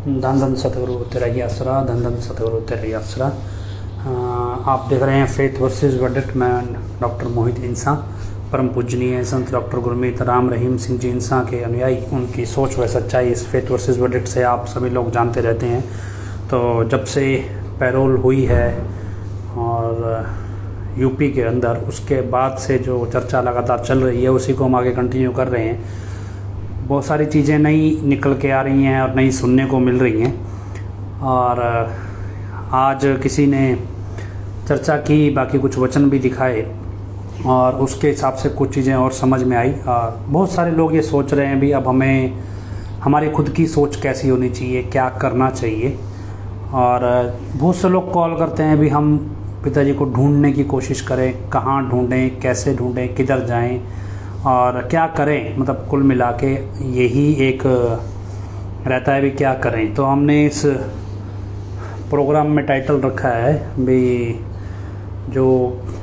धन धन सतगुरु तेरा ही आसरा, धन धन सतगुरु तेरा ही आसरा। आप देख रहे हैं फेथ वर्सेस वर्डिक्ट। मैं डॉक्टर मोहित इंसा, परम पूजनीय संत डॉक्टर गुरमीत राम रहीम सिंह जी इंसा के अनुयायी, उनकी सोच व सच्चाई इस फेथ वर्सेस वर्डिक्ट से आप सभी लोग जानते रहते हैं। तो जब से पैरोल हुई है और यूपी के अंदर, उसके बाद से जो चर्चा लगातार चल रही है उसी को हम आगे कंटिन्यू कर रहे हैं। बहुत सारी चीज़ें नई निकल के आ रही हैं और नई सुनने को मिल रही हैं। और आज किसी ने चर्चा की, बाकी कुछ वचन भी दिखाए और उसके हिसाब से कुछ चीज़ें और समझ में आई। और बहुत सारे लोग ये सोच रहे हैं भी अब हमें हमारी खुद की सोच कैसी होनी चाहिए, क्या करना चाहिए। और बहुत से लोग कॉल करते हैं भी हम पिताजी को ढूंढने की कोशिश करें, कहाँ ढूंढें, कैसे ढूंढें, किधर जाएं और क्या करें। मतलब कुल मिला के यही एक रहता है भी क्या करें। तो हमने इस प्रोग्राम में टाइटल रखा है भी जो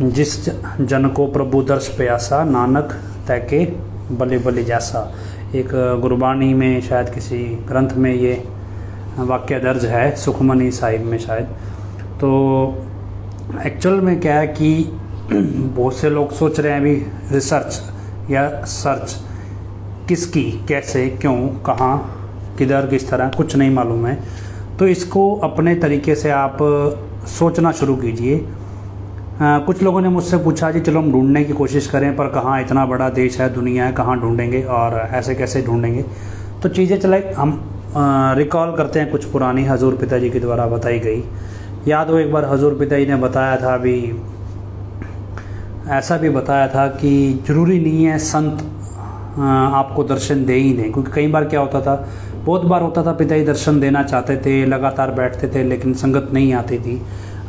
जिस जन को प्रभु दर्श प्यासा, नानक तैके बलि बलि जैसा। एक गुरबाणी में शायद किसी ग्रंथ में ये वाक्य दर्ज है, सुखमनी साहिब में शायद। तो एक्चुअल में क्या है कि बहुत से लोग सोच रहे हैं अभी रिसर्च या सर्च किसकी, कैसे, क्यों, कहाँ, किधर, किस तरह, कुछ नहीं मालूम है। तो इसको अपने तरीके से आप सोचना शुरू कीजिए। कुछ लोगों ने मुझसे पूछा जी चलो हम ढूंढने की कोशिश करें, पर कहाँ, इतना बड़ा देश है, दुनिया है, कहाँ ढूंढेंगे और ऐसे कैसे ढूंढेंगे। तो चीज़ें चलाए हम रिकॉल करते हैं कुछ पुरानी हजूर पिताजी के द्वारा बताई गई। याद हो एक बार हजूर पिताजी ने बताया था भी, ऐसा भी बताया था कि ज़रूरी नहीं है संत आपको दर्शन दे ही दें। क्योंकि कई बार क्या होता था, बहुत बार होता था पिताजी दर्शन देना चाहते थे, लगातार बैठते थे, लेकिन संगत नहीं आती थी,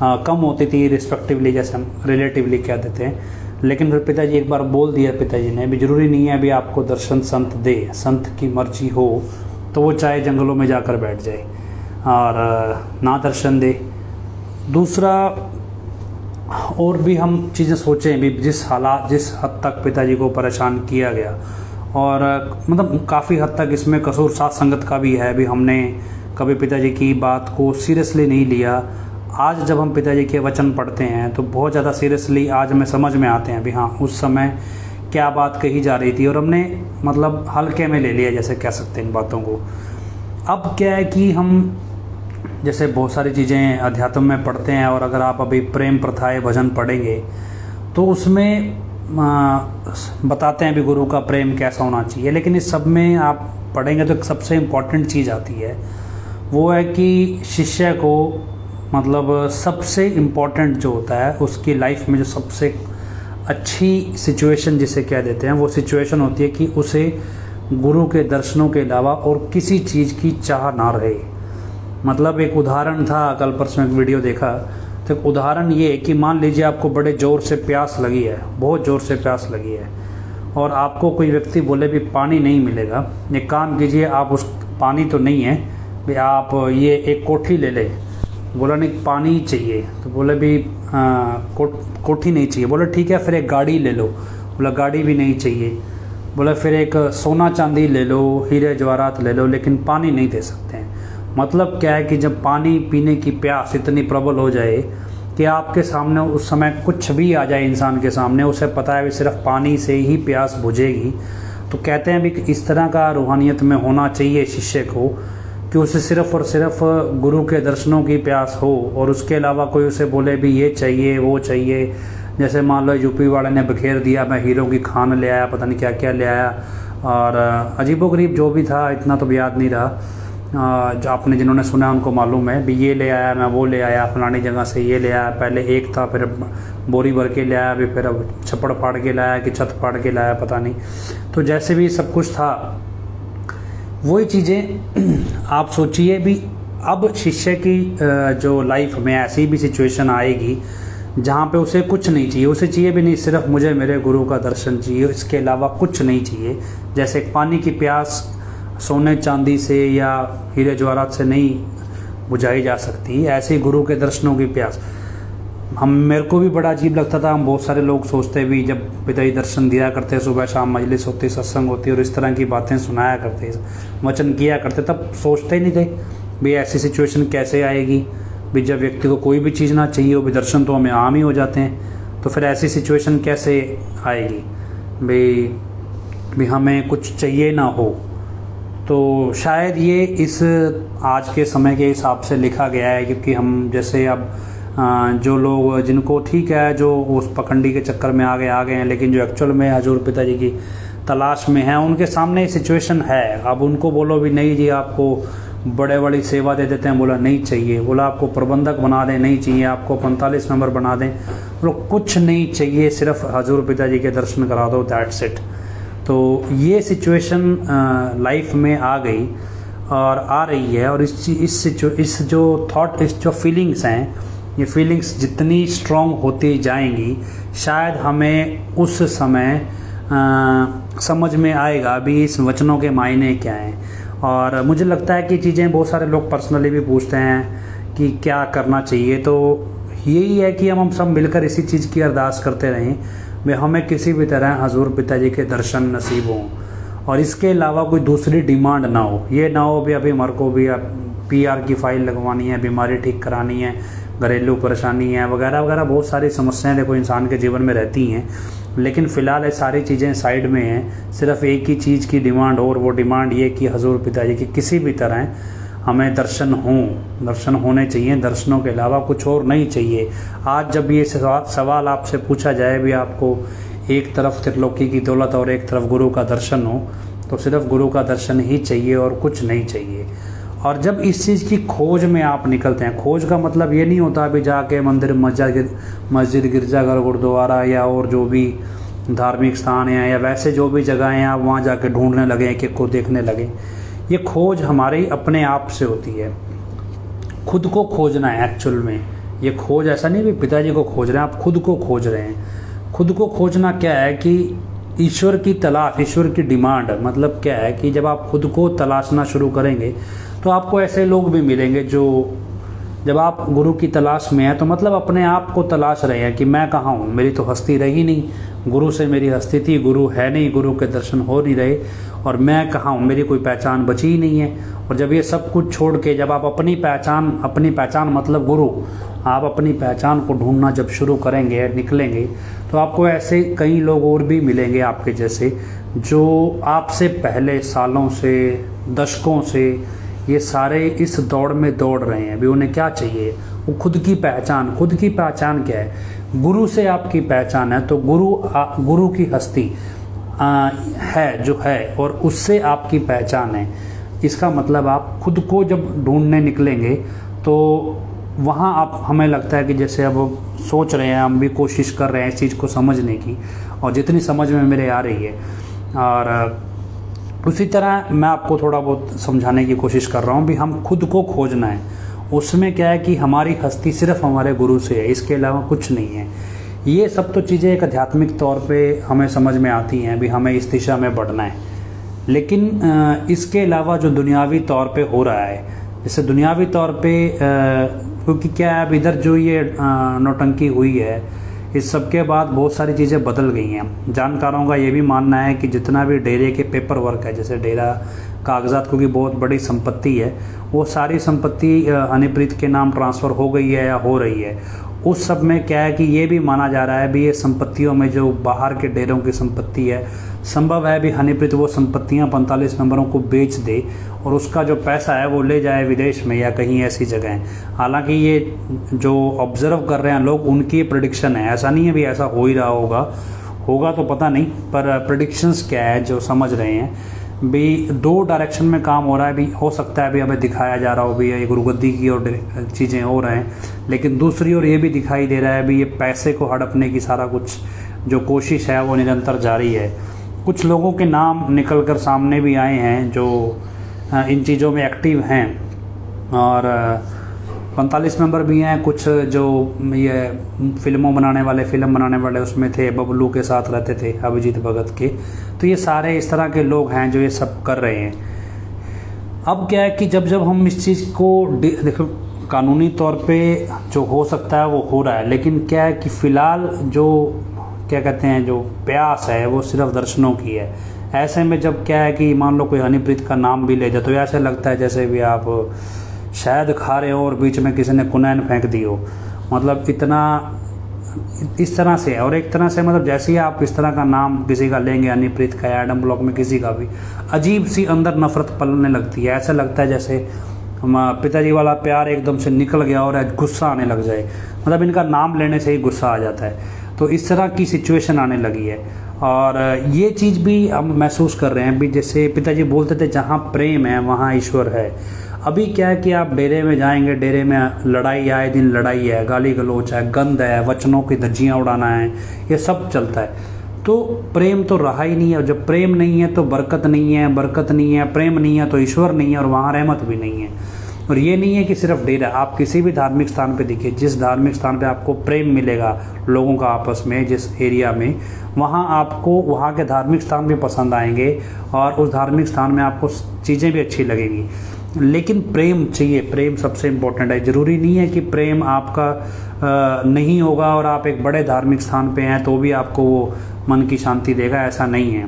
कम होती थी रिस्पेक्टिवली, जैसे हम रिलेटिवली कह देते हैं। लेकिन फिर पिताजी एक बार बोल दिया पिताजी ने भी ज़रूरी नहीं है अभी आपको दर्शन संत दे, संत की मर्जी हो तो वो चाहे जंगलों में जाकर बैठ जाए और ना दर्शन दे। दूसरा और भी हम चीज़ें सोचें भी, जिस हद तक पिताजी को परेशान किया गया और मतलब काफ़ी हद तक इसमें कसूर साथ संगत का भी है भी। हमने कभी पिताजी की बात को सीरियसली नहीं लिया। आज जब हम पिताजी के वचन पढ़ते हैं तो बहुत ज़्यादा सीरियसली आज हमें समझ में आते हैं भी हाँ उस समय क्या बात कही जा रही थी और हमने मतलब हल्के में ले लिया, जैसे कह सकते हैं इन बातों को। अब क्या है कि हम जैसे बहुत सारी चीज़ें अध्यात्म में पढ़ते हैं और अगर आप अभी प्रेम प्रथाएं भजन पढ़ेंगे तो उसमें बताते हैं भी गुरु का प्रेम कैसा होना चाहिए। लेकिन इस सब में आप पढ़ेंगे तो एक सबसे इम्पॉर्टेंट चीज़ आती है, वो है कि शिष्य को मतलब सबसे इम्पॉर्टेंट जो होता है उसकी लाइफ में जो सबसे अच्छी सिचुएशन जिसे कह देते हैं, वो सिचुएशन होती है कि उसे गुरु के दर्शनों के अलावा और किसी चीज़ की चाह ना रहे। मतलब एक उदाहरण था, कल परसों एक वीडियो देखा तो एक उदाहरण ये है कि मान लीजिए आपको बड़े ज़ोर से प्यास लगी है, बहुत ज़ोर से प्यास लगी है और आपको कोई व्यक्ति बोले भी पानी नहीं मिलेगा, एक काम कीजिए आप उस पानी तो नहीं है भी आप ये एक कोठी ले ले। बोला नहीं पानी चाहिए, तो बोले भी कोठी नहीं चाहिए। बोले ठीक है फिर एक गाड़ी ले लो। बोला गाड़ी भी नहीं चाहिए। बोला फिर एक सोना चांदी ले लो, हीरे जवाहरात ले लो, लेकिन पानी नहीं दे सकते हैं। मतलब क्या है कि जब पानी पीने की प्यास इतनी प्रबल हो जाए कि आपके सामने उस समय कुछ भी आ जाए इंसान के सामने, उसे पता है भी सिर्फ पानी से ही प्यास बुझेगी। तो कहते हैं भी इस तरह का रूहानियत में होना चाहिए शिष्य को कि उसे सिर्फ और सिर्फ गुरु के दर्शनों की प्यास हो और उसके अलावा कोई उसे बोले भी ये चाहिए वो चाहिए। जैसे मान लो यूपी वाले ने बखेर दिया, मैं हीरो की खान ले आया, पता नहीं क्या क्या ले आया और अजीबोगरीब जो भी था, इतना तो याद नहीं रहा। जो आपने जिन्होंने सुना उनको मालूम है भी ये ले आया, मैं वो ले आया, फलानी जगह से ये ले आया। पहले एक था, फिर बोरी भर के ले आया, अभी फिर अब छप्पड़ फाड़ के लाया कि छत फाड़ के लाया, पता नहीं। तो जैसे भी सब कुछ था वही चीज़ें आप सोचिए भी। अब शिष्य की जो लाइफ में ऐसी भी सिचुएशन आएगी जहाँ पे उसे कुछ नहीं चाहिए, उसे चाहिए भी नहीं, सिर्फ मुझे मेरे गुरु का दर्शन चाहिए, इसके अलावा कुछ नहीं चाहिए। जैसे पानी की प्यास सोने चांदी से या हीरे जवाहरात से नहीं बुझाई जा सकती, ऐसे गुरु के दर्शनों की प्यास। मेरे को भी बड़ा अजीब लगता था। हम बहुत सारे लोग सोचते भी, जब पिताजी दर्शन दिया करते, सुबह शाम मजलिस होती, सत्संग होती और इस तरह की बातें सुनाया करते, वचन किया करते, तब सोचते ही नहीं थे भाई ऐसी सिचुएशन कैसे आएगी भाई, जब व्यक्ति को कोई भी चीज़ ना चाहिए हो भाई, दर्शन तो हमें आम ही हो जाते हैं, तो फिर ऐसी सिचुएशन कैसे आएगी भाई हमें कुछ चाहिए ना हो। तो शायद ये इस आज के समय के हिसाब से लिखा गया है, क्योंकि हम जैसे अब जो लोग जिनको ठीक है जो उस पखंडी के चक्कर में आ गए हैं, लेकिन जो एक्चुअल में हजूर पिताजी की तलाश में हैं उनके सामने सिचुएशन है। अब उनको बोलो भी नहीं जी आपको बड़े बड़ी सेवा दे देते हैं, बोला नहीं चाहिए, बोला आपको प्रबंधक बना दें, नहीं चाहिए, आपको 45 मेंबर बना दें, बोलो कुछ नहीं चाहिए, सिर्फ हजूर पिताजी के दर्शन करा दो, दैट्स इट। तो ये सिचुएशन लाइफ में आ गई और आ रही है, और इस जो थॉट, इस जो फीलिंग्स हैं, ये फीलिंग्स जितनी स्ट्रॉन्ग होती जाएंगी शायद हमें उस समय समझ में आएगा भी इस वचनों के मायने क्या हैं। और मुझे लगता है कि चीज़ें बहुत सारे लोग पर्सनली भी पूछते हैं कि क्या करना चाहिए, तो यही है कि हम सब मिलकर इसी चीज़ की अरदास करते रहें वे हमें किसी भी तरह हजूर पिताजी के दर्शन नसीब हों, और इसके अलावा कोई दूसरी डिमांड ना हो। ये ना हो भी अभी हमारे को भी PR की फाइल लगवानी है, बीमारी ठीक करानी है, घरेलू परेशानी है, वगैरह वगैरह बहुत सारी समस्याएं देखो इंसान के जीवन में रहती हैं, लेकिन फ़िलहाल ये सारी चीज़ें साइड में हैं। सिर्फ एक ही चीज़ की डिमांड, और वो डिमांड ये कि हजूर पिताजी की किसी भी तरह हमें दर्शन होने चाहिए, दर्शनों के अलावा कुछ और नहीं चाहिए। आज जब ये सवाल आपसे पूछा जाए भी आपको एक तरफ त्रिलोकी की दौलत और एक तरफ गुरु का दर्शन हो, तो सिर्फ गुरु का दर्शन ही चाहिए और कुछ नहीं चाहिए। और जब इस चीज़ की खोज में आप निकलते हैं, खोज का मतलब ये नहीं होता अभी जाके मंदिर, मस्जिद, गिरजाघर, गुरुद्वारा या और जो भी धार्मिक स्थान हैं या वैसे जो भी जगह हैं आप वहाँ जाके ढूंढने लगे, एक एक को देखने लगे। ये खोज हमारी अपने आप से होती है, खुद को खोजना है एक्चुअल में। ये खोज ऐसा नहीं भी पिताजी को खोज रहे हैं, आप खुद को खोज रहे हैं। खुद को खोजना क्या है कि ईश्वर की तलाश, ईश्वर की डिमांड, मतलब क्या है कि जब आप खुद को तलाशना शुरू करेंगे तो आपको ऐसे लोग भी मिलेंगे जो, जब आप गुरु की तलाश में हैं तो मतलब अपने आप को तलाश रहे हैं कि मैं कहाँ हूँ, मेरी तो हस्ती रही नहीं, गुरु से मेरी हस्ती थी, गुरु है नहीं, गुरु के दर्शन हो नहीं रहे, और मैं कहाँ हूँ, मेरी कोई पहचान बची ही नहीं है। और जब ये सब कुछ छोड़ के जब आप अपनी पहचान मतलब गुरु, आप अपनी पहचान को ढूंढना जब शुरू करेंगे, निकलेंगे, तो आपको ऐसे कई लोग और भी मिलेंगे आपके जैसे, जो आपसे पहले सालों से, दशकों से ये सारे इस दौड़ में दौड़ रहे हैं। भी उन्हें क्या चाहिए, वो खुद की पहचान क्या है, गुरु से आपकी पहचान है, तो गुरु की हस्ती है जो है, और उससे आपकी पहचान है। इसका मतलब आप खुद को जब ढूंढने निकलेंगे तो वहाँ आप, हमें लगता है कि जैसे अब सोच रहे हैं, हम भी कोशिश कर रहे हैं इस चीज़ को समझने की, और जितनी समझ में मेरे आ रही है, और उसी तरह मैं आपको थोड़ा बहुत समझाने की कोशिश कर रहा हूँ भी हम खुद को खोजना है। उसमें क्या है कि हमारी हस्ती सिर्फ हमारे गुरु से है, इसके अलावा कुछ नहीं है। ये सब तो चीज़ें एक आध्यात्मिक तौर पे हमें समझ में आती हैं भी हमें इस दिशा में बढ़ना है, लेकिन इसके अलावा जो दुनियावी तौर पे हो रहा है, जैसे दुनियावी तौर पे क्योंकि क्या है अब इधर जो ये नौटंकी हुई है, इस सब के बाद बहुत सारी चीज़ें बदल गई हैं। जानकारों का ये भी मानना है कि जितना भी डेरे के पेपर वर्क है, जैसे डेरा कागजात, क्योंकि बहुत बड़ी संपत्ति है, वो सारी संपत्ति हनीप्रीत के नाम ट्रांसफ़र हो गई है या हो रही है। उस सब में क्या है कि ये भी माना जा रहा है भी ये संपत्तियों में जो बाहर के डेरों की संपत्ति है, संभव है भी हनीप्रीत वो संपत्तियां 45 मेंबरों को बेच दे और उसका जो पैसा है वो ले जाए विदेश में या कहीं ऐसी जगह। हालांकि ये जो ऑब्जर्व कर रहे हैं लोग, उनकी प्रेडिक्शन है, ऐसा नहीं है भी ऐसा हो ही रहा होगा तो पता नहीं, पर प्रेडिक्शंस क्या है जो समझ रहे हैं भी दो डायरेक्शन में काम हो रहा है। भी हो सकता है भी हमें दिखाया जा रहा हो भी ये गुरुगद्दी की और चीज़ें हो रहे हैं, लेकिन दूसरी ओर ये भी दिखाई दे रहा है भी ये पैसे को हड़पने की सारा कुछ जो कोशिश है वो निरंतर जारी है। कुछ लोगों के नाम निकल कर सामने भी आए हैं जो इन चीज़ों में एक्टिव हैं, और 45 मेंबर भी हैं। कुछ जो ये फिल्म बनाने वाले उसमें थे, बबलू के साथ रहते थे, अभिजीत भगत के। तो ये सारे इस तरह के लोग हैं जो ये सब कर रहे हैं। अब क्या है कि जब हम इस चीज़ को देखो, कानूनी तौर पे जो हो सकता है वो हो रहा है, लेकिन क्या है कि फ़िलहाल जो क्या कहते हैं जो प्यास है वो सिर्फ दर्शनों की है। ऐसे में जब क्या है कि मान लो कोई हनीप्रीत का नाम भी ले जाए तो ऐसा लगता है जैसे भी आप शायद खा रहे हो और बीच में किसी ने कुनैन फेंक दी हो, मतलब इतना इस तरह से। और एक तरह से मतलब जैसे ही आप इस तरह का नाम किसी का लेंगे, हनीप्रीत का, एडम ब्लॉक में किसी का भी, अजीब सी अंदर नफरत पलने लगती है। ऐसा लगता है जैसे पिताजी वाला प्यार एकदम से निकल गया और गुस्सा आने लग जाए, मतलब इनका नाम लेने से ही गुस्सा आ जाता है। तो इस तरह की सिचुएशन आने लगी है। और ये चीज़ भी हम महसूस कर रहे हैं भी, जैसे पिताजी बोलते थे जहाँ प्रेम है वहाँ ईश्वर है। अभी क्या है कि आप डेरे में जाएंगे, डेरे में लड़ाई, आए दिन लड़ाई है, गाली गलोच है, गंद है, वचनों की धज्जियाँ उड़ाना है, ये सब चलता है। तो प्रेम तो रहा ही नहीं है। और जब प्रेम नहीं है तो बरकत नहीं है, बरकत नहीं है, प्रेम नहीं है तो ईश्वर नहीं है, और वहाँ रहमत भी नहीं है। और ये नहीं है कि सिर्फ डेरा, आप किसी भी धार्मिक स्थान पे देखिए, जिस धार्मिक स्थान पे आपको प्रेम मिलेगा लोगों का आपस में, जिस एरिया में, वहाँ आपको वहाँ के धार्मिक स्थान भी पसंद आएंगे और उस धार्मिक स्थान में आपको चीज़ें भी अच्छी लगेंगी। लेकिन प्रेम चाहिए, प्रेम सबसे इम्पोर्टेंट है। ज़रूरी नहीं है कि प्रेम आपका नहीं होगा और आप एक बड़े धार्मिक स्थान पे हैं तो भी आपको वो मन की शांति देगा, ऐसा नहीं है।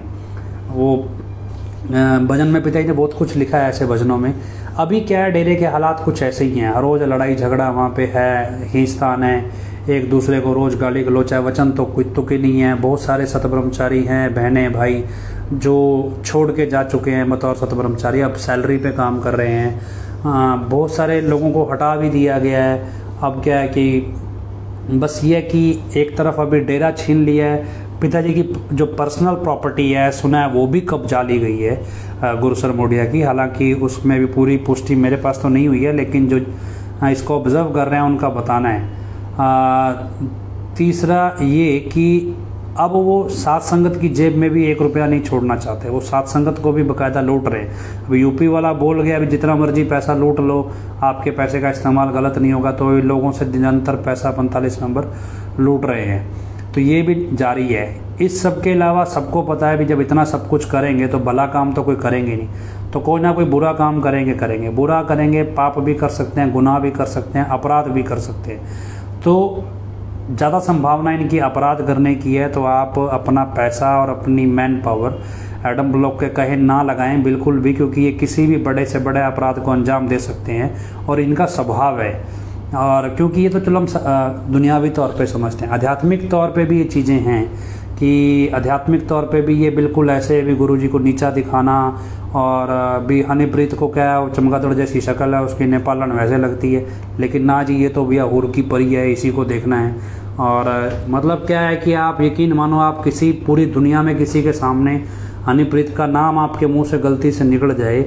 वो भजन में पिताजी ने बहुत कुछ लिखा है ऐसे भजनों में। अभी क्या है, डेरे के हालात कुछ ऐसे ही हैं, हर रोज़ लड़ाई झगड़ा वहाँ पे है, खींचतान है, एक दूसरे को रोज़ गाली गलोच है, वचन तो कुछ तो के नहीं है। बहुत सारे सतब्रह्मचारी हैं, बहनें भाई जो छोड़ के जा चुके हैं बतौर सतब्रह्मचारी, अब सैलरी पे काम कर रहे हैं। बहुत सारे लोगों को हटा भी दिया गया है। अब क्या है कि बस ये कि एक तरफ अभी डेरा छीन लिया है, पिताजी की जो पर्सनल प्रॉपर्टी है सुना है वो भी कब्जा ली गई है गुरसर मोडिया की। हालांकि उसमें भी पूरी पुष्टि मेरे पास तो नहीं हुई है, लेकिन जो इसको ऑब्जर्व कर रहे हैं उनका बताना है। तीसरा ये कि अब वो साथ संगत की जेब में भी 1 रुपया नहीं छोड़ना चाहते, वो साथ संगत को भी बाकायदा लूट रहे हैं। अभी यूपी वाला बोल गया अभी जितना मर्जी पैसा लूट लो, आपके पैसे का इस्तेमाल गलत नहीं होगा, तो लोगों से निरंतर पैसा 45 नंबर लूट रहे हैं। तो ये भी जारी है। इस सब के अलावा सबको पता है भी जब इतना सब कुछ करेंगे तो भला काम तो कोई करेंगे नहीं, तो कोई ना कोई बुरा काम करेंगे। बुरा करेंगे, पाप भी कर सकते हैं, गुनाह भी कर सकते हैं, अपराध भी कर सकते हैं। तो ज़्यादा संभावना इनकी अपराध करने की है। तो आप अपना पैसा और अपनी मैन पावर एडम ब्लॉक के कहे ना लगाएं बिल्कुल भी, क्योंकि ये किसी भी बड़े से बड़े अपराध को अंजाम दे सकते हैं और इनका स्वभाव है। और क्योंकि ये तो चलो हम दुनियावी तौर पे समझते हैं, आध्यात्मिक तौर पे भी ये चीज़ें हैं कि आध्यात्मिक तौर पे भी ये बिल्कुल ऐसे भी गुरुजी को नीचा दिखाना। और भी हनीप्रीत को क्या है, चमगादड़ जैसी शक्ल है उसकी, नेपालन वैसे लगती है, लेकिन ना जी ये तो भैया हुर की परी है, इसी को देखना है। और मतलब क्या है कि आप यकीन मानो, आप किसी पूरी दुनिया में किसी के सामने हनीप्रीत का नाम आपके मुंह से गलती से निकल जाए,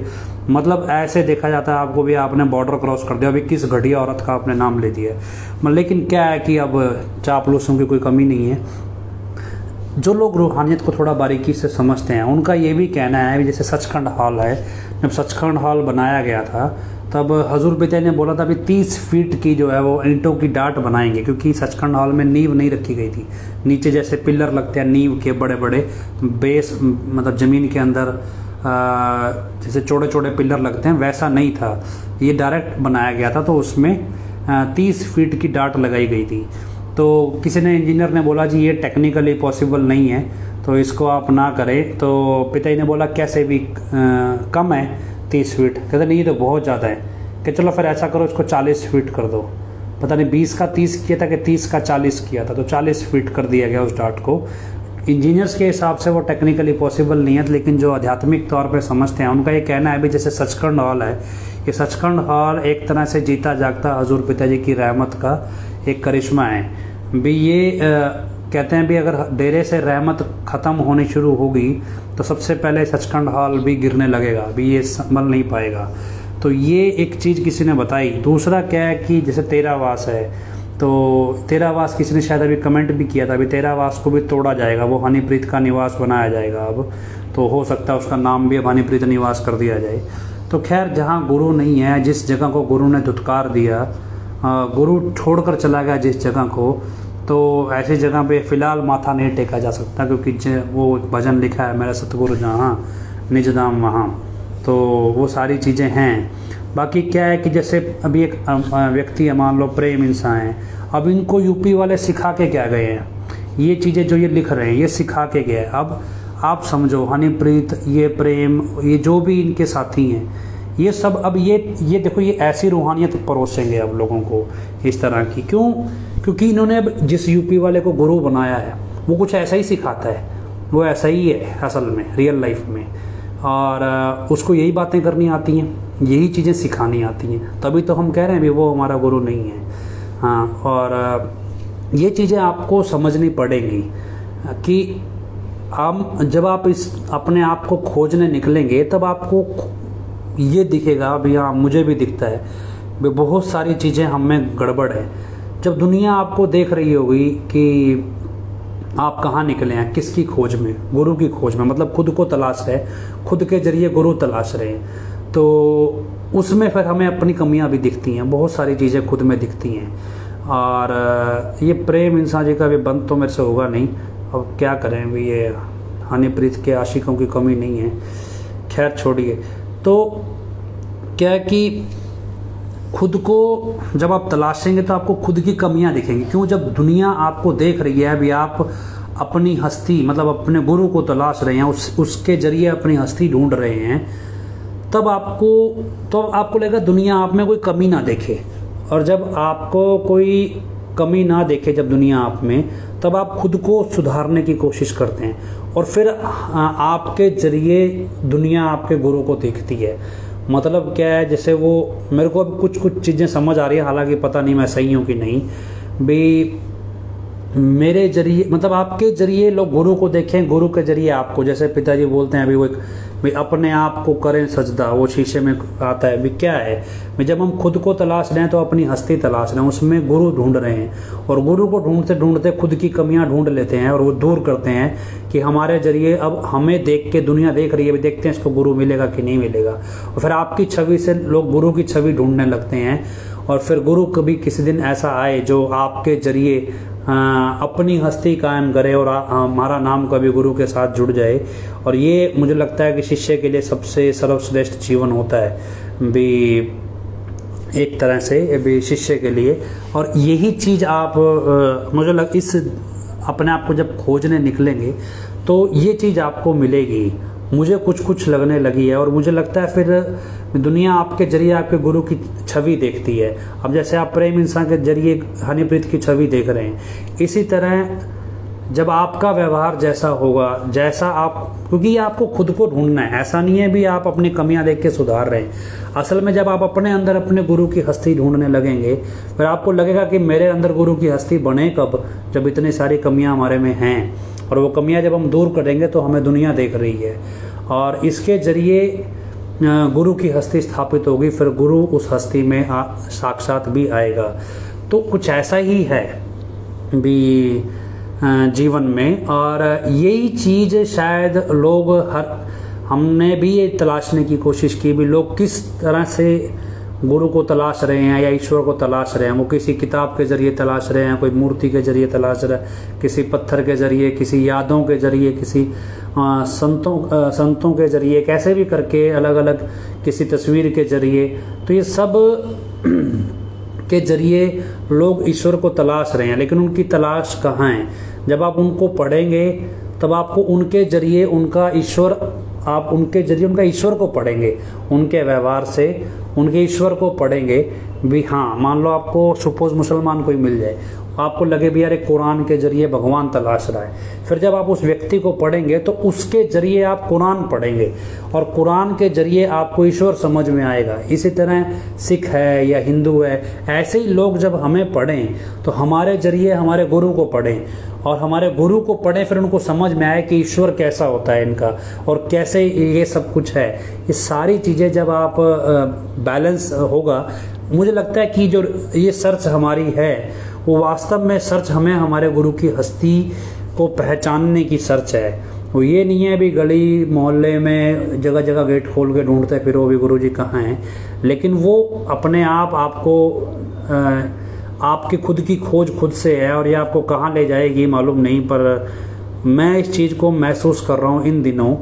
मतलब ऐसे देखा जाता है आपको भी आपने बॉर्डर क्रॉस कर दिया, अभी किस घटिया औरत का आपने नाम ले दिया। लेकिन क्या है कि अब चापलूसों की कोई कमी नहीं है। जो लोग रूहानियत को थोड़ा बारीकी से समझते हैं उनका ये भी कहना है, जैसे सचखंड हॉल है, जब सचखंड हॉल बनाया गया था तब हजूर पिता ने बोला था भी 30 फीट की जो है वो ईंटों की डाट बनाएंगे, क्योंकि सचखंड हॉल में नींव नहीं रखी गई थी। नीचे जैसे पिलर लगते हैं नींव के बड़े बड़े, बेस मतलब ज़मीन के अंदर जैसे चौड़े चौड़े पिलर लगते हैं, वैसा नहीं था, ये डायरेक्ट बनाया गया था। तो उसमें 30 फीट की डाट लगाई गई थी। तो किसी ने, इंजीनियर ने बोला जी ये टेक्निकली पॉसिबल नहीं है, तो इसको आप ना करें। तो पिताजी ने बोला कैसे भी कम है 30 फीट, कहते नहीं ये तो बहुत ज़्यादा है, कि चलो फिर ऐसा करो इसको 40 फीट कर दो। पता नहीं 20 का 30 किया था कि 30 का 40 किया था, तो 40 फीट कर दिया गया उस डाट को। इंजीनियर्स के हिसाब से वो टेक्निकली पॉसिबल नहीं है, लेकिन जो आध्यात्मिक तौर पे समझते हैं उनका ये कहना है भी जैसे सचखंड हॉल है, ये सचखंड हॉल एक तरह से जीता जागता हजूर पिताजी की रहमत का एक करिश्मा है भी। ये कहते हैं भी अगर डेरे से रहमत ख़त्म होनी शुरू होगी तो सबसे पहले सचखंड हॉल भी गिरने लगेगा, भी ये संभल नहीं पाएगा। तो ये एक चीज़ किसी ने बताई। दूसरा क्या है कि जैसे तेरावास है, तो तेरावास किसी ने शायद अभी कमेंट भी किया था, अभी तेरावास को भी तोड़ा जाएगा, वो हनीप्रीत का निवास बनाया जाएगा अब, तो हो सकता है उसका नाम भी अब हनीप्रीत निवास कर दिया जाए। तो खैर जहाँ गुरु नहीं है, जिस जगह को गुरु ने धुतकार दिया, गुरु छोड़कर चला गया जिस जगह को, तो ऐसी जगह पे फ़िलहाल माथा नहीं टेका जा सकता, क्योंकि वो भजन लिखा है मेरा सतगुरु जहाँ निज धाम वहाँ, तो वो सारी चीज़ें हैं। बाकी क्या है कि जैसे अभी एक व्यक्ति मान लो प्रेम इंसान है, अब इनको यूपी वाले सिखा के क्या गए हैं, ये चीज़ें जो ये लिख रहे हैं ये सिखा के गए। अब आप समझो हनीप्रीत, ये प्रेम, ये जो भी इनके साथी हैं, ये सब अब ये देखो, ये ऐसी रूहानियत परोसेंगे अब लोगों को इस तरह की। क्यों? क्योंकि इन्होंने अब जिस यूपी वाले को गुरु बनाया है वो कुछ ऐसा ही सिखाता है, वो ऐसा ही है असल में रियल लाइफ में, और उसको यही बातें करनी आती हैं, यही चीज़ें सिखानी आती हैं, तभी तो हम कह रहे हैं भी वो हमारा गुरु नहीं है। हाँ, और ये चीज़ें आपको समझनी पड़ेंगी कि हम जब आप इस अपने आप को खोजने निकलेंगे तब आपको ये दिखेगा भी, हाँ मुझे भी दिखता है भी बहुत सारी चीज़ें हम में गड़बड़ है। जब दुनिया आपको देख रही होगी कि आप कहाँ निकले हैं, किसकी खोज में, गुरु की खोज में, मतलब खुद को तलाश रहे, खुद के जरिए गुरु तलाश रहे हैं, तो उसमें फिर हमें अपनी कमियां भी दिखती हैं, बहुत सारी चीज़ें खुद में दिखती हैं। और ये प्रेम इंसान जी का भी बंद तो मेरे से होगा नहीं, अब क्या करें भी, ये हनीप्रीत के आशिकों की कमी नहीं है, खैर छोड़िए। तो क्या है कि खुद को जब आप तलाशेंगे तो आपको खुद की कमियां दिखेंगी। क्यों? जब दुनिया आपको देख रही है भी आप अपनी हस्ती, मतलब अपने गुरु को तलाश रहे हैं, उसके जरिए अपनी हस्ती ढूंढ रहे हैं, तब आपको लगेगा दुनिया आप में कोई कमी ना देखे। और जब आपको कोई कमी ना देखे जब दुनिया आप में, तब आप खुद को सुधारने की कोशिश करते हैं, और फिर आपके जरिए दुनिया आपके गुरु को देखती है। मतलब क्या है, जैसे वो मेरे को अब कुछ चीज़ें समझ आ रही है, हालांकि पता नहीं मैं सही हूँ कि नहीं भी, मेरे जरिए मतलब आपके जरिए लोग गुरु को देखें, गुरु के जरिए आपको, जैसे पिताजी बोलते हैं अभी वो भी अपने आप को करें सजदा, वो शीशे में आता है भी, क्या है भी जब हम खुद को तलाश रहे हैं तो अपनी हस्ती तलाश रहे हैं, उसमें गुरु ढूंढ रहे हैं, और गुरु को ढूंढते ढूंढते खुद की कमियां ढूंढ लेते हैं और वो दूर करते हैं कि हमारे जरिए अब हमें देख के दुनिया देख रही है, भी देखते हैं इसको गुरु मिलेगा कि नहीं मिलेगा, और फिर आपकी छवि से लोग गुरु की छवि ढूंढने लगते हैं। और फिर गुरु कभी किसी दिन ऐसा आए जो आपके जरिए अपनी हस्ती कायम करे और हमारा नाम कभी गुरु के साथ जुड़ जाए। और ये मुझे लगता है कि शिष्य के लिए सबसे सर्वश्रेष्ठ जीवन होता है भी, एक तरह से भी शिष्य के लिए। और यही चीज़ आप मुझे इस अपने आप को जब खोजने निकलेंगे तो ये चीज़ आपको मिलेगी। मुझे कुछ लगने लगी है, और मुझे लगता है फिर दुनिया आपके जरिए आपके गुरु की छवि देखती है। अब जैसे आप प्रेम इंसान के जरिए हनीप्रीत की छवि देख रहे हैं, इसी तरह जब आपका व्यवहार जैसा होगा, जैसा आप, क्योंकि ये आपको खुद को ढूंढना है, ऐसा नहीं है भी आप अपनी कमियां देख के सुधार रहे हैं। असल में जब आप अपने अंदर अपने गुरु की हस्ती ढूंढने लगेंगे, फिर आपको लगेगा कि मेरे अंदर गुरु की हस्ती बने कब, जब इतनी सारी कमियां हमारे में हैं, और वो कमियां जब हम दूर करेंगे तो हमें दुनिया देख रही है, और इसके जरिए गुरु की हस्ती स्थापित होगी, फिर गुरु उस हस्ती में साक्षात भी आएगा। तो कुछ ऐसा ही है भी जीवन में, और यही चीज़ शायद लोग हमने भी ये तलाशने की कोशिश की भी, लोग किस तरह से गुरु को तलाश रहे हैं या ईश्वर को तलाश रहे हैं। वो किसी किताब के जरिए तलाश रहे हैं, कोई मूर्ति के जरिए तलाश रहे हैं, किसी पत्थर के जरिए, किसी यादों के जरिए, किसी संतों के जरिए, कैसे भी करके अलग अलग, किसी तस्वीर के जरिए। तो ये सब के जरिए लोग ईश्वर को तलाश रहे हैं, लेकिन उनकी तलाश कहाँ है? जब आप उनको पढ़ेंगे तब आपको उनके जरिए उनका ईश्वर, आप उनके जरिए उनका ईश्वर को पढ़ेंगे, उनके व्यवहार से उनके ईश्वर को पढ़ेंगे भी। हाँ, मान लो आपको सपोज मुसलमान कोई मिल जाए, आपको लगे भी यार कुरान के जरिए भगवान तलाश रहा है, फिर जब आप उस व्यक्ति को पढ़ेंगे तो उसके जरिए आप कुरान पढ़ेंगे, और कुरान के जरिए आपको ईश्वर समझ में आएगा। इसी तरह सिख है या हिंदू है, ऐसे ही लोग जब हमें पढ़ें तो हमारे जरिए हमारे गुरु को पढ़ें, और हमारे गुरु को पढ़ें, फिर उनको समझ में आए कि ईश्वर कैसा होता है इनका, और कैसे ये सब कुछ है। ये सारी चीज़ें जब आप बैलेंस होगा, मुझे लगता है कि जो ये सर्च हमारी है वो वास्तव में सर्च हमें हमारे गुरु की हस्ती को पहचानने की सर्च है। वो ये नहीं है भी गली मोहल्ले में जगह जगह गेट खोल के ढूंढते फिर वो भी गुरु जी कहाँ हैं, लेकिन वो अपने आप आपको आपकी खुद की खोज खुद से है, और ये आपको कहाँ ले जाएगी मालूम नहीं, पर मैं इस चीज़ को महसूस कर रहा हूँ इन दिनों,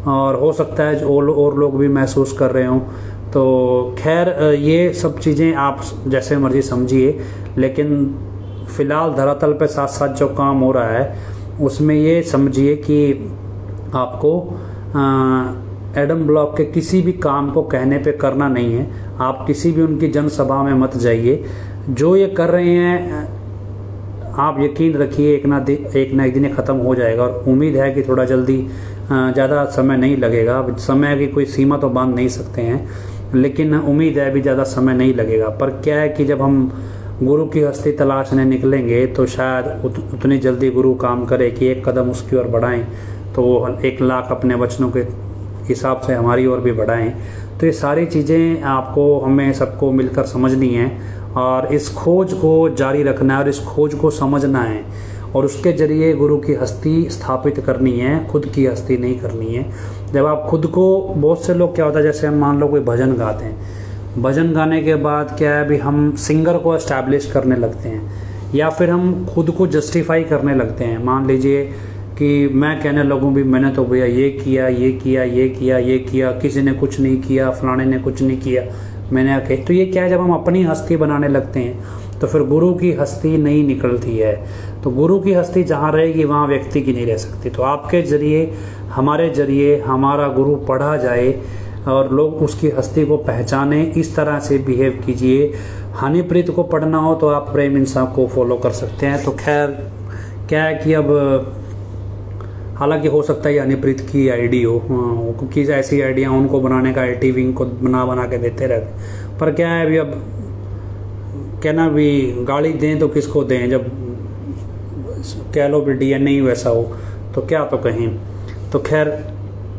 और हो सकता है और लोग भी महसूस कर रहे हों। तो खैर ये सब चीज़ें आप जैसे मर्जी समझिए, लेकिन फ़िलहाल धरातल पे साथ साथ जो काम हो रहा है उसमें ये समझिए कि आपको एडम ब्लॉक के किसी भी काम को कहने पे करना नहीं है। आप किसी भी उनकी जनसभा में मत जाइए। जो ये कर रहे हैं आप यकीन रखिए एक ना एक दिन ख़त्म हो जाएगा, और उम्मीद है कि थोड़ा जल्दी, ज़्यादा समय नहीं लगेगा। समय की कोई सीमा तो बांध नहीं सकते हैं, लेकिन उम्मीद है अभी ज़्यादा समय नहीं लगेगा। पर क्या है कि जब हम गुरु की हस्ती तलाशने निकलेंगे तो शायद उतनी जल्दी गुरु काम करे कि एक कदम उसकी ओर बढ़ाएं, तो वो 1 लाख अपने वचनों के हिसाब से हमारी ओर भी बढ़ाएं। तो ये सारी चीज़ें आपको, हमें सबको मिलकर समझनी है, और इस खोज को जारी रखना है, और इस खोज को समझना है, और उसके जरिए गुरु की हस्ती स्थापित करनी है, खुद की हस्ती नहीं करनी है। जब आप खुद को, बहुत से लोग क्या होता है, जैसे हम मान लो कोई भजन गाते हैं, भजन गाने के बाद क्या है, अभी हम सिंगर को एस्टैब्लिश करने लगते हैं, या फिर हम खुद को जस्टिफाई करने लगते हैं। मान लीजिए कि मैं कहने लगूं भी मैंने तो भैया ये किया, ये किया, ये किया, ये किया, किसी ने कुछ नहीं किया, फलाने ने कुछ नहीं किया, मैंने कहा। तो ये क्या है, जब हम अपनी हस्ती बनाने लगते हैं तो फिर गुरु की हस्ती नहीं निकलती है। तो गुरु की हस्ती जहाँ रहेगी वहाँ व्यक्ति की नहीं रह सकती। तो आपके जरिए, हमारे जरिए हमारा गुरु पढ़ा जाए और लोग उसकी हस्ती को पहचाने, इस तरह से बिहेव कीजिए। हनीप्रीत को पढ़ना हो तो आप प्रेम इंसान को फॉलो कर सकते हैं। तो खैर क्या है कि अब हालांकि हो सकता है हनीप्रीत की आईडी हो, क्योंकि ऐसी आइडिया उनको बनाने का IT विंग को बना के देते रहते। पर क्या है अभी, अब कहना भी गाली दें तो किसको दें, जब कह लो भी DNA ही वैसा हो तो क्या तो कहें। तो खैर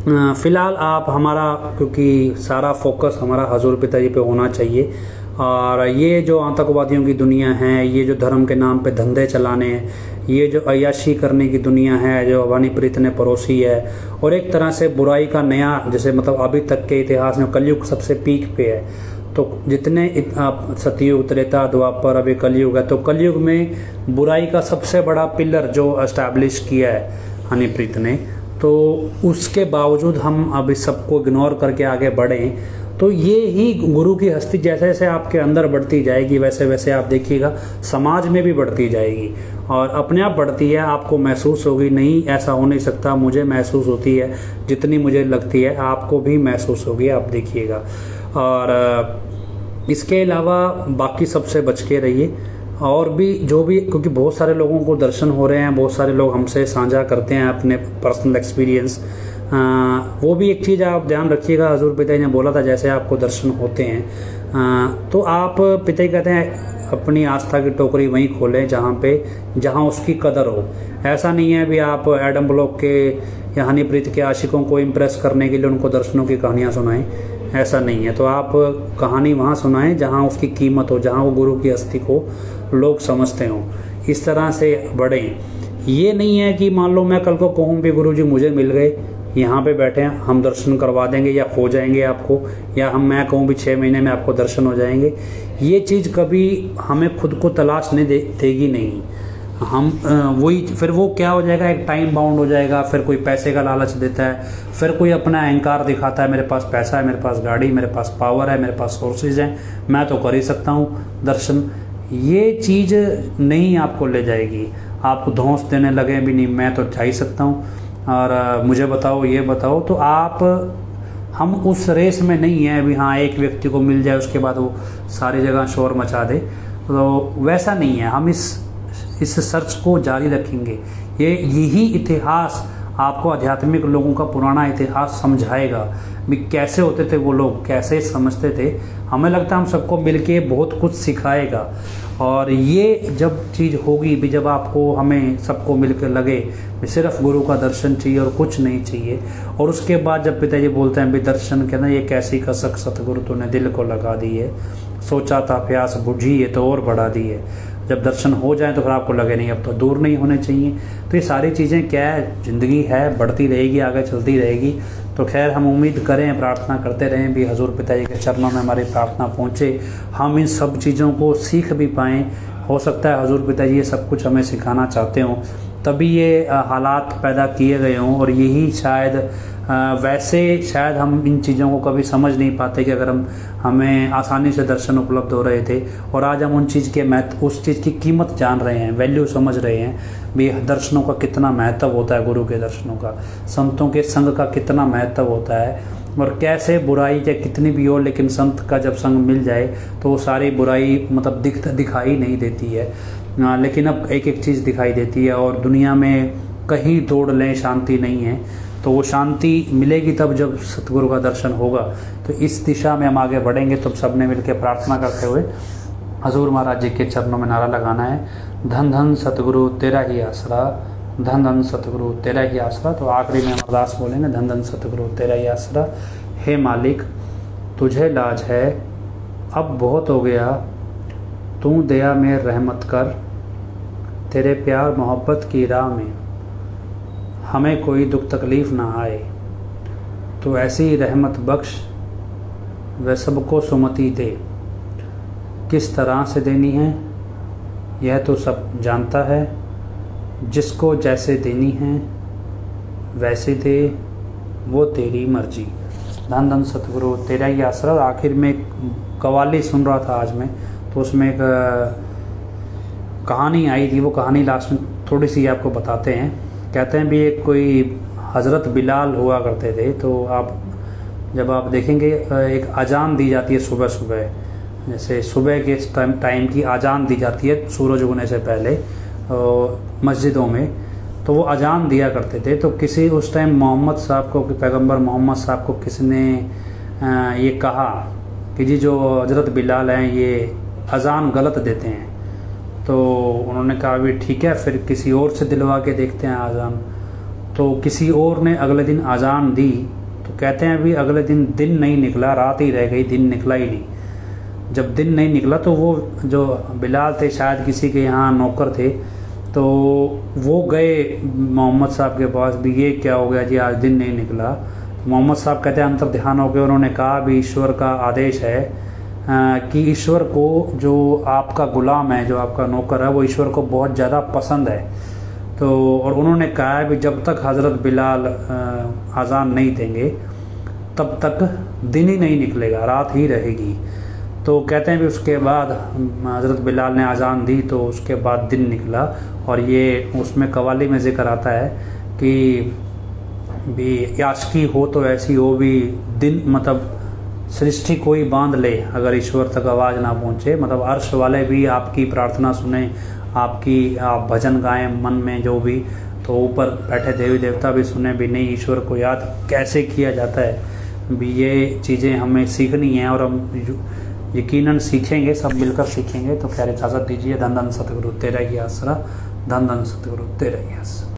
फ़िलहाल आप हमारा, क्योंकि सारा फोकस हमारा हजूर पिताजी पे होना चाहिए, और ये जो आतंकवादियों की दुनिया है, ये जो धर्म के नाम पे धंधे चलाने हैं, ये जो अय्याशी करने की दुनिया है जो हनीप्रीत ने परोसी है, और एक तरह से बुराई का नया, जैसे मतलब अभी तक के इतिहास में कलयुग सबसे पीक पे है। तो जितने सतयुग, त्रेता, द्वापर, अभी कलयुग है, तो कलयुग में बुराई का सबसे बड़ा पिलर जो एस्टैब्लिश किया है हनीप्रीत ने, तो उसके बावजूद हम अब इस सबको इग्नोर करके आगे बढ़ें। तो ये ही गुरु की हस्ती जैसे जैसे आपके अंदर बढ़ती जाएगी, वैसे वैसे आप देखिएगा समाज में भी बढ़ती जाएगी, और अपने आप बढ़ती है। आपको महसूस होगी, नहीं ऐसा हो नहीं सकता, मुझे महसूस होती है, जितनी मुझे लगती है आपको भी महसूस होगी, आप देखिएगा। और इसके अलावा बाकी सबसे बच के रहिए, और भी जो भी, क्योंकि बहुत सारे लोगों को दर्शन हो रहे हैं, बहुत सारे लोग हमसे साझा करते हैं अपने पर्सनल एक्सपीरियंस। वो भी एक चीज़ आप ध्यान रखिएगा, हजूर पिताजी ने बोला था जैसे आपको दर्शन होते हैं तो आप, पिताजी कहते हैं अपनी आस्था की टोकरी वहीं खोलें जहाँ उसकी कदर हो। ऐसा नहीं है भी आप एडम ब्लॉक के या हनीप्रीत के आशिकों को इम्प्रेस करने के लिए उनको दर्शनों की कहानियाँ सुनाएं, ऐसा नहीं है। तो आप कहानी वहाँ सुनाएं जहाँ उसकी कीमत हो, जहाँ वो गुरु की हस्ती को लोग समझते हों, इस तरह से बढ़ें। ये नहीं है कि मान लो मैं कल को कहूँ भी गुरु जी मुझे मिल गए, यहाँ पे बैठे हैं, हम दर्शन करवा देंगे या हो जाएंगे आपको, या मैं कहूँ भी 6 महीने में आपको दर्शन हो जाएंगे। ये चीज़ कभी हमें खुद को तलाश नहीं देगी नहीं। हम वही फिर वो क्या हो जाएगा, एक टाइम बाउंड हो जाएगा। फिर कोई पैसे का लालच देता है, फिर कोई अपना अहंकार दिखाता है, मेरे पास पैसा है, मेरे पास गाड़ी, मेरे पास पावर है, मेरे पास सोर्सेज हैं, मैं तो कर ही सकता हूँ दर्शन। ये चीज़ नहीं आपको ले जाएगी। आपको धौंस देने लगे भी नहीं, मैं तो जा ही सकता हूँ और मुझे बताओ, ये बताओ, तो आप, हम उस रेस में नहीं है अभी। हाँ, एक व्यक्ति को मिल जाए उसके बाद वो सारी जगह शोर मचा दे, तो वैसा नहीं है। हम इस सर्च को जारी रखेंगे। यही इतिहास आपको आध्यात्मिक लोगों का पुराना इतिहास समझाएगा भी कैसे होते थे वो लोग, कैसे समझते थे। हमें लगता है हम सबको मिलके बहुत कुछ सिखाएगा। और ये जब चीज़ होगी भी, जब आपको, हमें सबको मिलकर लगे भी सिर्फ गुरु का दर्शन चाहिए और कुछ नहीं चाहिए, और उसके बाद जब पिताजी बोलते हैं भी दर्शन कहना, ये कैसी कसक सतगुरु तूने दिल को लगा दी है, सोचा था प्यास बुझी है तो और बढ़ा दी है। जब दर्शन हो जाए तो फिर आपको लगे नहीं अब तो दूर नहीं होने चाहिए। तो ये सारी चीज़ें क्या है, ज़िंदगी है, बढ़ती रहेगी, आगे चलती रहेगी। तो खैर हम उम्मीद करें, प्रार्थना करते रहें भी हजूर पिताजी के चरणों में हमारी प्रार्थना पहुँचे, हम इन सब चीज़ों को सीख भी पाएँ। हो सकता है हजूर पिताजी ये सब कुछ हमें सिखाना चाहते हों, तभी ये हालात पैदा किए गए हों। और यही शायद वैसे शायद हम इन चीज़ों को कभी समझ नहीं पाते कि अगर हमें आसानी से दर्शन उपलब्ध हो रहे थे, और आज हम उन चीज़ के महत्व, उस चीज़ की कीमत जान रहे हैं, वैल्यू समझ रहे हैं भी दर्शनों का कितना महत्व होता है, गुरु के दर्शनों का, संतों के संग का कितना महत्व होता है। और कैसे बुराई चाहे कितनी भी हो, लेकिन संत का जब संग मिल जाए तो वो सारी बुराई मतलब दिखाई नहीं देती है। लेकिन अब एक एक चीज़ दिखाई देती है, और दुनिया में कहीं दौड़ लें शांति नहीं है। तो वो शांति मिलेगी तब जब सतगुरु का दर्शन होगा। तो इस दिशा में हम आगे बढ़ेंगे। तो सब ने मिलकर प्रार्थना करते हुए हजूर महाराज जी के चरणों में नारा लगाना है, धन धन सतगुरु तेरा ही आसरा, धन धन सतगुरु तेरा ही आसरा। तो आखिरी में हम अरदास बोलेंगे, धन धन सतगुरु तेरा ही आसरा। हे मालिक तुझे लाज है, अब बहुत हो गया, तू दया में रहमत कर, तेरे प्यार मोहब्बत की राह में हमें कोई दुख तकलीफ़ ना आए। तो ऐसी रहमत बख्श व सबको सुमति दे, किस तरह से देनी है यह तो सब जानता है, जिसको जैसे देनी है वैसे दे, वो तेरी मर्जी। धन धन सतगुरु तेरा ही आसरा। और आखिर में कव्वाली सुन रहा था आज मैं, तो उसमें एक कहानी आई थी। वो कहानी लास्ट में थोड़ी सी आपको बताते हैं। कहते हैं भी एक कोई हज़रत बिलाल हुआ करते थे। तो जब आप देखेंगे एक अजान दी जाती है सुबह सुबह, जैसे सुबह के टाइम की अजान दी जाती है सूरज उगने से पहले मस्जिदों में, तो वो अजान दिया करते थे। तो किसी उस टाइम मोहम्मद साहब को, पैगंबर मोहम्मद साहब को किसी ने ये कहा कि जी जो हज़रत बिलाल हैं ये अजान गलत देते हैं। तो उन्होंने कहा भी ठीक है, फिर किसी और से दिलवा के देखते हैं अजान। तो किसी और ने अगले दिन अजान दी। तो कहते हैं अभी अगले दिन नहीं निकला, रात ही रह गई, दिन निकला ही नहीं। जब दिन नहीं निकला तो वो जो बिलाल थे शायद किसी के यहाँ नौकर थे, तो वो गए मोहम्मद साहब के पास भी, ये क्या हो गया जी आज दिन नहीं निकला। तो मोहम्मद साहब कहते हैं अंतर ध्यान हो गए। उन्होंने कहा भी ईश्वर का आदेश है कि ईश्वर को जो आपका गुलाम है, जो आपका नौकर है, वो ईश्वर को बहुत ज़्यादा पसंद है। तो और उन्होंने कहा है भी जब तक हज़रत बिलाल अजान नहीं देंगे तब तक दिन ही नहीं निकलेगा, रात ही रहेगी। तो कहते हैं भी उसके बाद हज़रत बिलाल ने अजान दी तो उसके बाद दिन निकला। और ये उसमें कव्वाली में जिक्र आता है कि भी आशिकी हो तो ऐसी हो भी दिन, मतलब सृष्टि कोई बांध ले अगर ईश्वर तक आवाज़ ना पहुँचे। मतलब अर्श वाले भी आपकी प्रार्थना सुने, आप भजन गाएं मन में जो भी, तो ऊपर बैठे देवी देवता भी सुने भी नहीं ईश्वर को याद कैसे किया जाता है। भी ये चीज़ें हमें सीखनी है और हम यकीनन सीखेंगे, सब मिलकर सीखेंगे। तो खैर इजाज़त दीजिए। धन धन सतगुरु तेरा ही आसरा, धन धन सतगुरु तेरा ही आसरा।